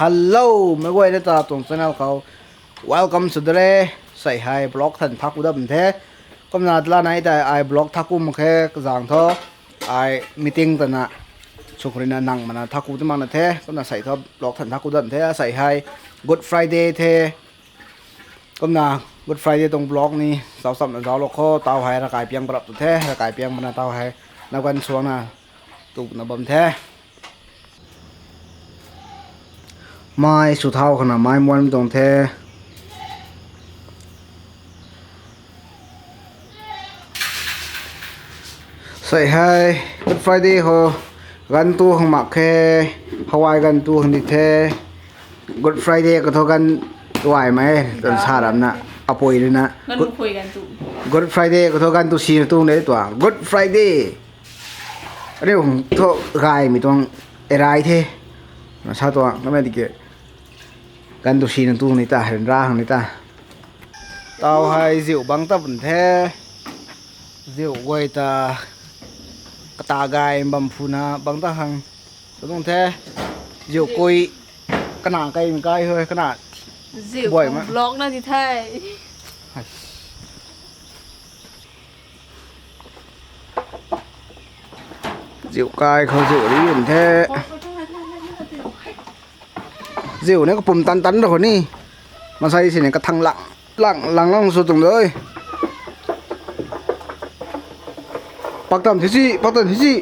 ฮัลโหลไม่ไหวนะตาตรงช่องเขา Welcome to the ใส่ให้บล็อกทันทักอุดมเทก็นาดละไหนแต่ไอบล็อกทักอุมแค่จางท่อไอมีติ้งตันนะชุกรินานังมันทักอุดมันนะเทก็นาใส่ท่อบล็อกทันทักอุดมเทใส่ให้ Good Friday เทก็นา Good Friday ตรงบล็อกนี้สาวสัมสาวโลกเขาเตาให้ระกายเปียงปรับตัวเทระกายเปียงมันเตาให้นักวันช่วงน่ะตุกนับบำเทไม้สุดเท่าขนาดไม้ม้วนตรงเทใส่ให้ Good Friday เหรอกันตัวของหมักแค่ฮาวายกันตัวของดิเท Good Friday ก็เท่ากันไหวไหมตอนชาดำนะเอาป่วยเลยนะงั้นคุยกันตุ Good Friday ก็เท่ากันตัวชีนตัวไหนตัว Good Friday อันนี้ผมโทษกายมีตรงเอไรเทมาชาตัวก็ไม่ดีเกกันตัวชีนตัวนี้ตาเห็นร่างนี้ตาเตาให้สิวบังตะบุนเทสิวไว้ตากระตากายบำพูนะบังตะหังตรงเทสิวกุยขนาดไกลมันไกลเฮ้ยขนาดสิวบล็อกนะที่ไทยสิวกายเขาสิวนี่เห็นแท้สิวนี่ก็ปุ่มตันๆตัวคนนี้มาใส่สิเนี่ยกระทังหลังสุดตรงเลยปักตำที่สี่ปักตำที่สี่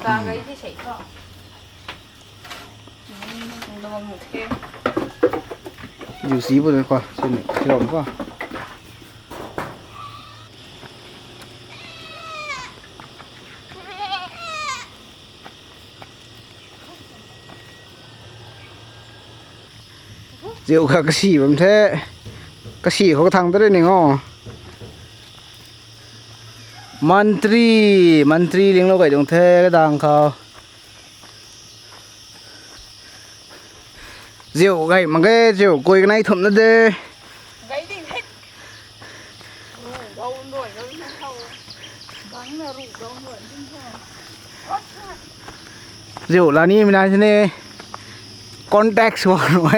ตาไก่ที่ใส่ก็โดนหมูเข้มอยู่สีบนนั้นกว่าเส้นที่เรากว่าเจียวกระสีแบบแท้กระสีเขาก็ทางได้หนึ่งอ๋อมันตรีเลี้ยงเราไก่ตรงแท้ก็ดังเขาเจียวไก่มันก็เจียวกุยกันในถุงนั่นเด้ไก่ดิ้งเฮ็ดเราหน่วยเราไม่เข้าบังนะรูเราหน่วยดิ้งแค่เจียวร้านนี้ไม่ได้ใช่ไหมคอนแทคส่วนไว้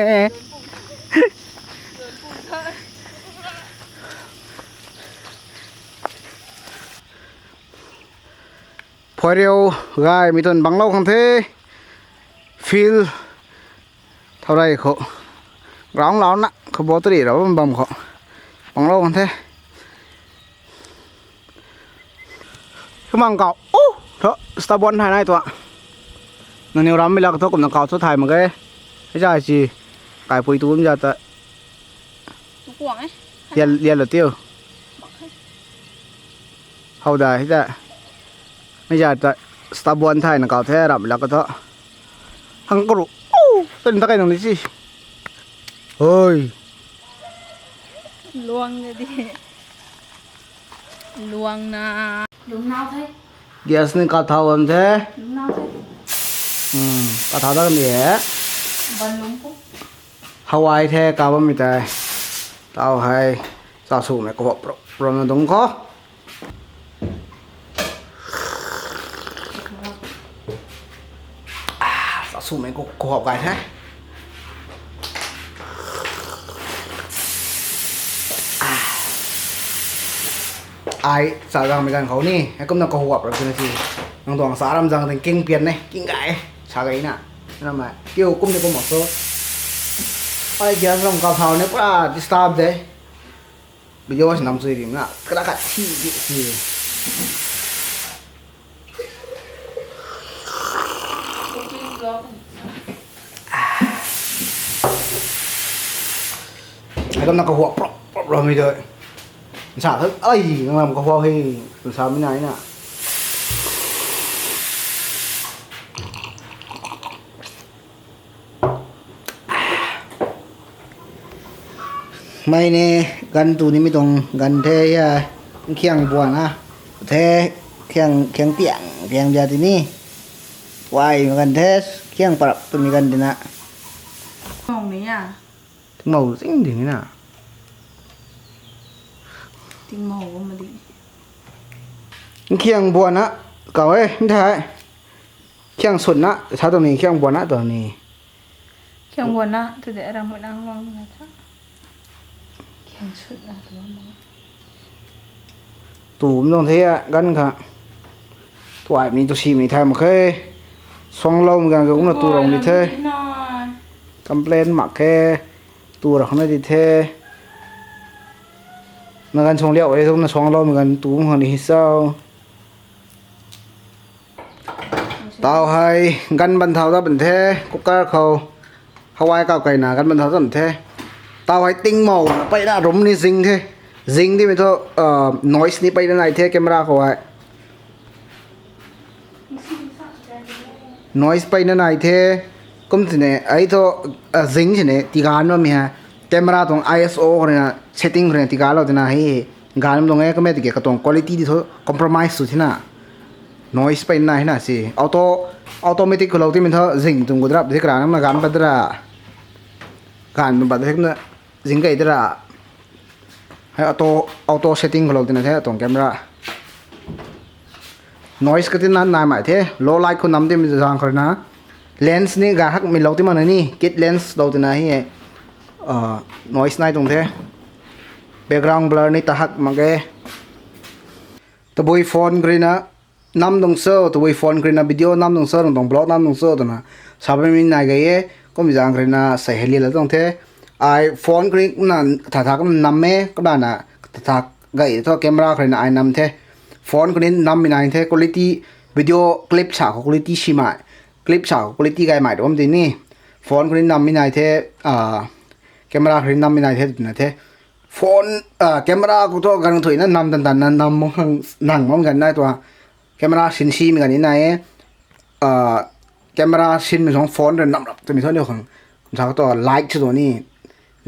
พอเร็วไงมีต้นบังเล่าของเธอฟิลเท่าไรเขาร้องนะเขาบอกตัวนี้เราบังเขาบังเล่าของเธอคือมังเก่าโอ้เถอะสตาร์บอลถ่ายได้ตัวนั่นเนี่ยเราไม่รักเท่ากับนักเก่าสุดท้ายมันก็ไม่ใช่สิไก่ปุยตุ้มจะแต่เรียนหรือเตี้ยวเขาได้ที่ไม่ใช่แต่สตาร์บอลไทยนักเก่าแท้รับแล้วก็เถอะหังกรุโอ้เป็นตะไคร้ตรงนี้สิเฮ้ยลวงเลยดิลวงนะลุงน้าวไทยแก๊สนี่กระเทาอันเท้ลุงน้าวไทยกระเทาตั้งเนี่ยบันลุงปุ๊บฮาวายแท้กาบไม่ได้เต้าให้สาสูงเนี่ยก็บอกโปรนั่นตรงเขาสาสูงเนี่ยก็หอบไก่แท้ไอ้สาวจังไม่กันเขานี่ไอ้ก็นั่งก็หัวแบบนี้สิน้องตัวสาวรำจังถึงกิ้งเปลี่ยนเนี่ยกิ้งไก่ชาไก่น่ะนั่นแหละเกี่ยวกุ้มเนี่ยก็หมดโซ่ไอ้เจ้าลงกระเพราเนี่ยก็ดิสตาร์บเลยไปโยนน้ำซุยดิมั้งกระดาษที่ดิสิไอ้ก็นั่งก็หัวปลอกเราไม่ได้สาthức ơi nó làm cái hoa hi từ sao mới này nè mày nè gần tù này mới tông gần thế khiêng buồn à thế khiêng tiệm giờ thì ní quay gần thế khiêng bật tụi mình gần thì nè màu này à màu xinh thì thế nào tinh màu mà đi เคียงบัวนะเก่าเอ้ยไม่ใช่เคียงสุดนะถ้าตรงนี้เคียงบัวนะตัวนี้ keng buồn á tôi để ra một đang ngon là chắc keng suốt là tôi mà ตูมตรงเทียกันค่ะตัวไอ้มีตัวชีมีไทยมาเคยสองเราเหมือนกันก็อุ้งตัวเราดีเท่คอมเพลนมาแค่ตัวเราข้างในดีเท่ในการชงเลี้ยวไอ้ทุกนั้นสองเราเหมือนกันตัวของนี่เศร้าเตาให้กันบรรเทาได้เป็นเท่กุ๊กก้าเขาฮาวายเก่าไก่หนากันบรรเทาได้เป็นเท่เตาให้ติ้งเมาไปได้รมนี่ซิงเท่ซิงที่เป็นตัวnoise นี่ไปได้ไหนเท่แคมราเขาไว้ noise ไปนั่นไหนเท่ก็มันเนี่ยไอ้ตัวซิงใช่ไหมที่การว่ามีฮะแคมราตรง ISO เนี่ย setting เนี่ยที่การเราจะน่าให้การมันตรงนี้ก็ไม่ติดกับตรง quality ที่เขา compromise สุดที่น่ะ noise ไปนั่นให้น่ะสิ automatic เราที่มันเท่าซิงตรงกุดรับที่กลางมันการปัดระการมันปัดที่นั่นซิงก็อีกระให้ auto setting เราที่นั่นแท้ตรงแคมรา noise ก็ที่นั่นนายหมายเท่ low light คนนำที่มันจะสร้างคนนะ lens นี่กาหักมีเราที่มันนี่ kit lens เราที่นั่นให้noise นายตรงเท่ background blur นี่ตาหักมาแกตะบุยโฟนกรีนะนำตรงเซอร์ตะบุยโฟนกรีนะวิดีโอนำตรงเซอร์ตรงบล็อกนำตรงเซอร์ตัวน่ะสามมีนายก็เย่ก็มีจางกรีนะใส่เฮลิแล้วตรงเท่ไอโฟนกรีนั่นถ้าก็นำเมก็ได้น่ะถ้าก็อีกตัวแคมรากรีนะไอนำเท่โฟนกรีนำมีนายเท่ quality วิดีโอคลิปฉาก quality ชิมาคลิปฉาก quality ไกลหมายถึงว่าที่นี่โฟนกรีนนำมีนายเท่แคมรากรีนำมีนายเท่ตัวนั้นเท่โฟนแคมรากูตัวกันถุยนั่นนำตันนั้นนำมองนั่งมองกันได้ตัวแคมราชินชีมีกันนี่นายแคมราชินมีสองโฟนเดินนำรับจะมีเท่าเดียวของชาวตัวไลท์ตัวนี้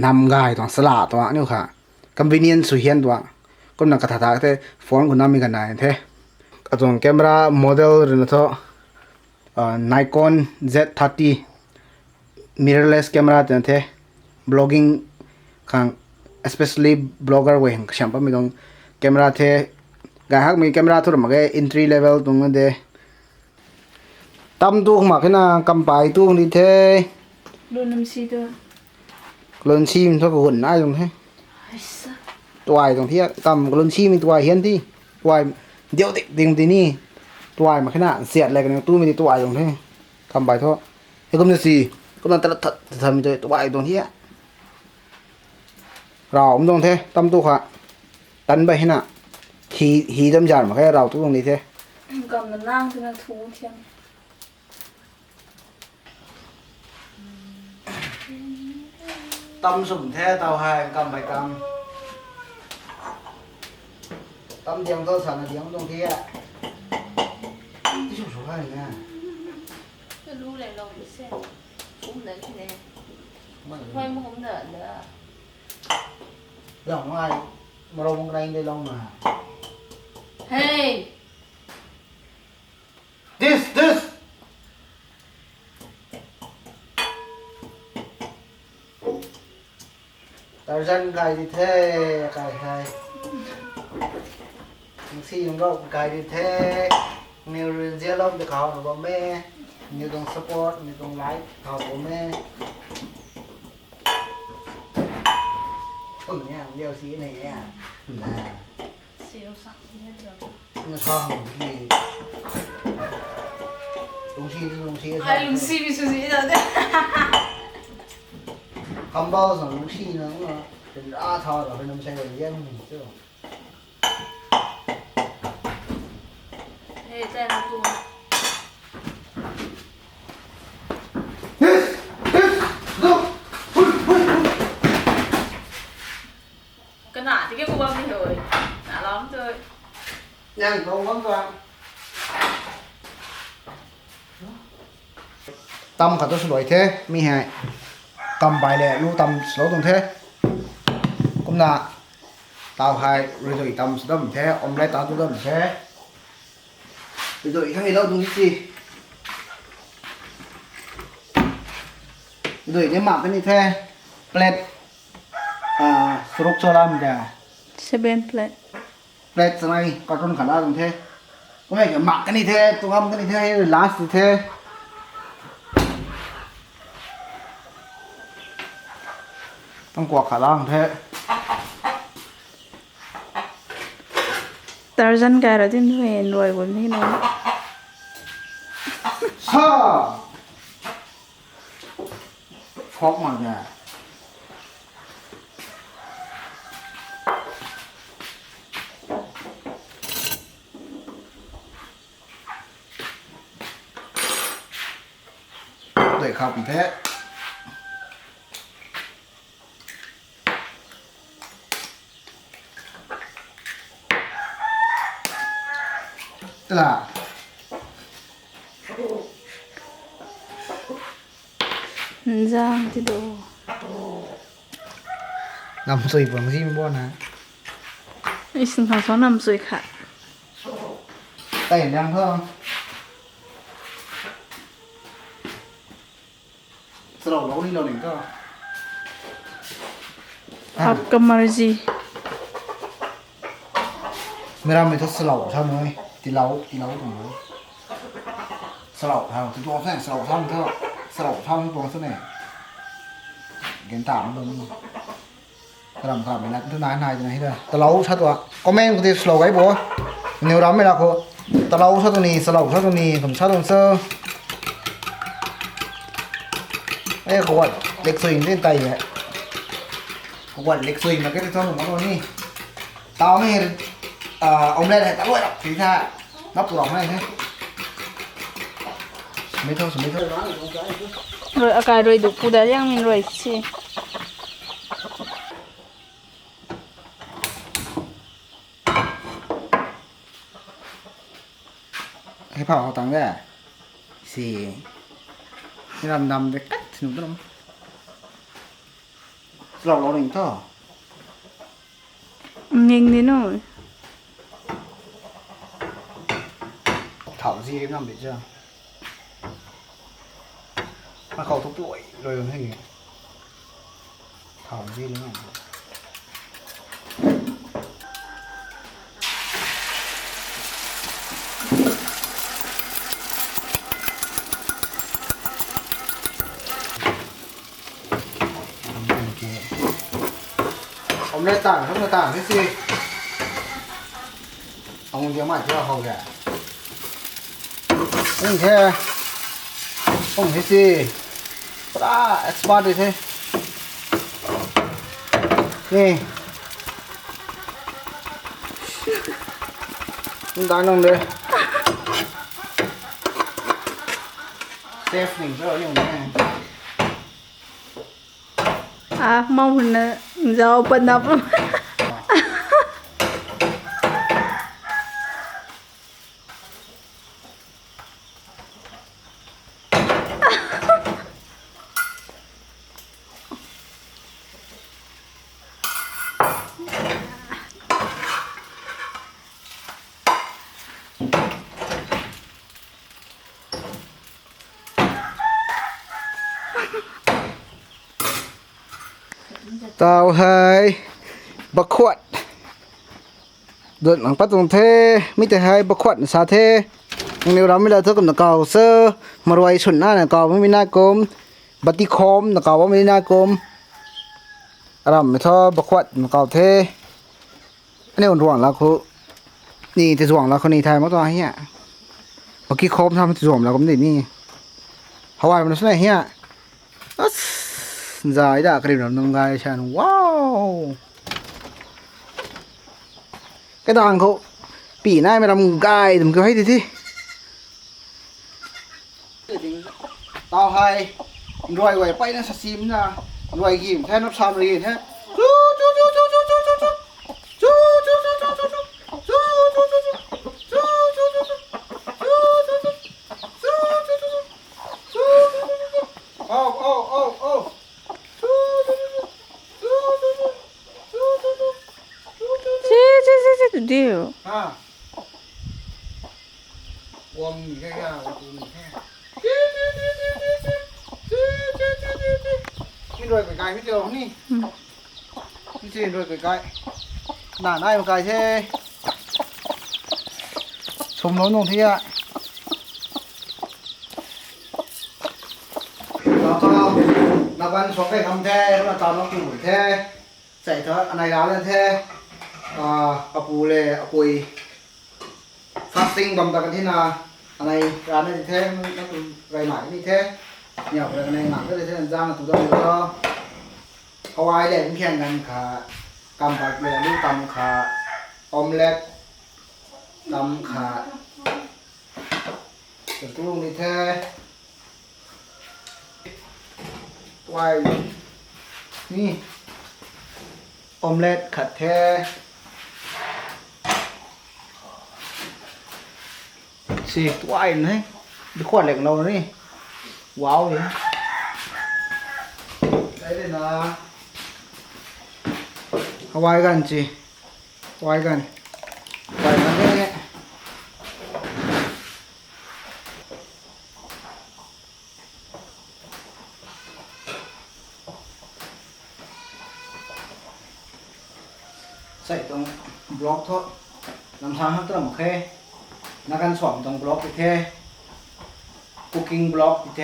นำง่ายตัวสลาตัวนี่ค่ะ convenience สุดเฮียนตัวก็นักกระถางแต่โฟนกูนำมีกันได้เท่ตัวแคมราโมเดลเรื่องตัวNikon Z30 mirrorless camera ตัวเท่ blogging ข้าง especially blogger เว้ยช่างปะมีตรง camera เท่กายฮักมี camera ทุกอย่างก็ entry level ตรงนั้นเด้ตั้มตู้หมักให้นากำปายตู้นี่เท่ luôn làm gì thôi กลนชีมันเท่ากับหุ่นได้ตรงเท่ ai sa ตัวไอ้ตรงที่ตั้มกลนชีมีตัวไอ้เฮียนที่ตัวไอ้เดี๋ยวติงที่นี่ตัวไอ้มาขนาดเสียดอะไรกันตู้มีตัวไอ้ตรงเท่กำปายเท่าไอ้ก็มันสิก็มันทำมีตัวไอ้ตรงที่เราตรงเท่ตั้มตู้ค่ะตันไปให้น่ะฮีจำจานมาแค่เราตู้ตรงนี้เท่ cầm nó lang thì nó thú thiên ตำสุ่มแท้เตาไฮกำไปกำตำเดียงตัวสันเดียงตรงที่อ่ะที่สุ่มสุ่มให้เนี่ย cái lú này lâu bị xe cũng đến thế này thôi mà không đợi nữa เรื่องอะไรมาลงแรงได้ลงมา hey this แต่ฉันไก่ที่เท่ไก่ไทยทั้งสี่มันก็ไก่ที่เท่นิวเรียนเสียลมจะเขาหรือว่าแม่นิวตรงสปอร์ตนิวตรงไลท์เขาหรือว่าแม่เนี่ยเลี้ยวสีnày nha siêu sẵn hết được nó xong thì đúng chi ai lùng xì bị suy rồi đấy không bao giờ đúng chi nó cũng là đến đã thò rồi phải nằm xe rồi dân mình chứ ê tên là tù cái nã thì cái cô bơm đi rồi nã lắm thôi nhanh không lắm rồi tâm cả tôi sửa đổi thế mi hại tâm bài lệ lưu tâm số tuần thế cũng là tao hai rồi tâm số đâm thế ông lấy tao tôi đâm thế rồi hay lâu đúng gì rồi cái mạng cái này thế plate số cho làm kìa 7 plate plate này carton khá là dùng thế có phải kiểu mặc cái này thế tụi ông cái này thế hay là last thì thếต้องกวาดขาล่างแท้ Tarzan cái đó thì về nuôi của mình nó ฮ่าฟอกมาเนี่ยเด็กขับอีกแท้ตลาด Giang thì đồ นำสุยผมที่ไม่บ้านะ ít sinh hoạt số năm rồi khả แต่เห็นยังเพิ่มสรุปเรานี่เราหนึ่งก็ आपका मर्जी मेरा में तो sầu sao mới tí lấu của nó sầu sao thì tôi sẽ sầu xong thôi sầu xong tôi sẽ này cái tạm luôn làm tạm mình lại thứ này này thôi tao lấu sao tôi comment của tôi sầu cái bố nếu đó mới là cô tao lấu sao tôi nì sầu sao tôi nì cầm sao tôi sơ đây có quạt lịch swing lên tay vậy có quạt lịch swing là cái thôi của nó rồi đi tao mới ông lên này tao đuổi đọc thì ra nắp tủ đọc này thế mấy thôi rồi ở cái rồi đủ phụ đã giang mình rồi chứให้เผาเอาตังค์ได้สี่นี่ดำđể cắt thì nó khôngเราหนึ่งท่อ nhanh thế nổi thảo gì em làm để chưa mà khẩu thuốc bụi rồi làm gì thảo gì đúng không ông lên tảng không là tảng thế gì ông nhớ mãi chưa hầu kìa ông thế ông thế gì đã expert rồi thế nè ông đánh ông đây safe mình rất nhiều này à mong mình giàu bận đập lắm tao hai bạc khuất đợt bằng bắt tông thế mấy thứ hai bạc khuất sao thế nếu đó mới là thứ còn là cầu sơ mà rồi chuẩn na là cầu mới na côm bát tí khom là cầu mới na côm làm mới thôi bạc khuất là cầu thế nếu ruộng là cô nì thì ruộng là con nì thay mất rồi nhỉ bát tí khom tham thì ruộng là cũng gì nì hậu ai mà nó này nhỉ dài đã cái điểm nông gai chán wow cái đàn cậu bỉ này mà làm gai đừng có hay gì tao hay rồi quay bay nó sạch sim ra rồi ghim thế nó sao rồi thế điều à quăng cái rồi cái gai biết điều không đi cái rồi cái gai nản ai mà cài thế sum nó nông thế ạ đó cho là ban xuống cái ngâm thế nó tao nó củ thế chạy thở anh này đá lên thế apu le apui fasting bầm ta cái thế nào anh này ra đây thế nó cũng gầy mãi như thế nhiều cái này nặng cái thế là ra là tụi tôi cho Hawaii để cũng khenกันค่ะกำผัดเลยลูกตำค่ะออมเล็ตตำค่ะเป็นตู้นี่แท้ไว้นี่ออมเล็ตขัดแท้สิไว้นี่ดูขวดเหล็กเรานี่ว้าวเลยได้เลยนะเอาไว้กันสิไว้กันไว้กันเนี่ยใส่ตรงบล็อกทอดลำทางข้างต้นโอเคนักการสอนตรงบล็อกโอเคคุกกิ้งบล็อกโอเค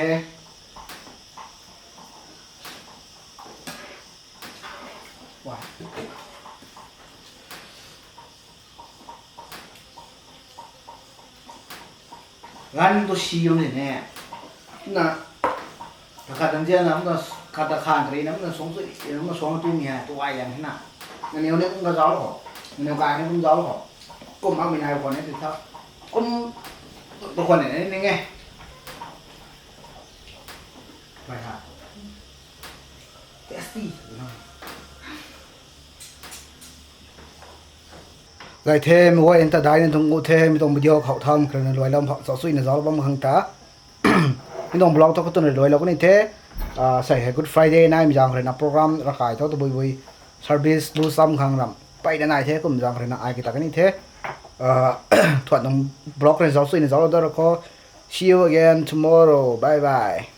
ว้าวran to siyo ni ne na kadang dia nam na kata khan kri nam na song su nam na song tu ni ha tu ai yang na na neo ne cũng có giáo ho neo cái ne cũng giáo ho cũng mang mình ai còn này thì sao cũng tôi còn này nên nghe phải hả tasty lại thêm một cái đại nên thùng ngủ thêm trong video khẩu thân cái này loại lâm họ sáu suy này giáo bấm hàng tá cái đồng blog tôi có tuần này loại là cái này thế xảy hay Good Friday này mình rằng cái là program ra khải thôi tôi bồi bồi service do some hàng làm bay đến này thế cũng rằng cái là ai cái này thế thuận đồng blog này giáo suy này giáo là đó là có see you again tomorrow bye bye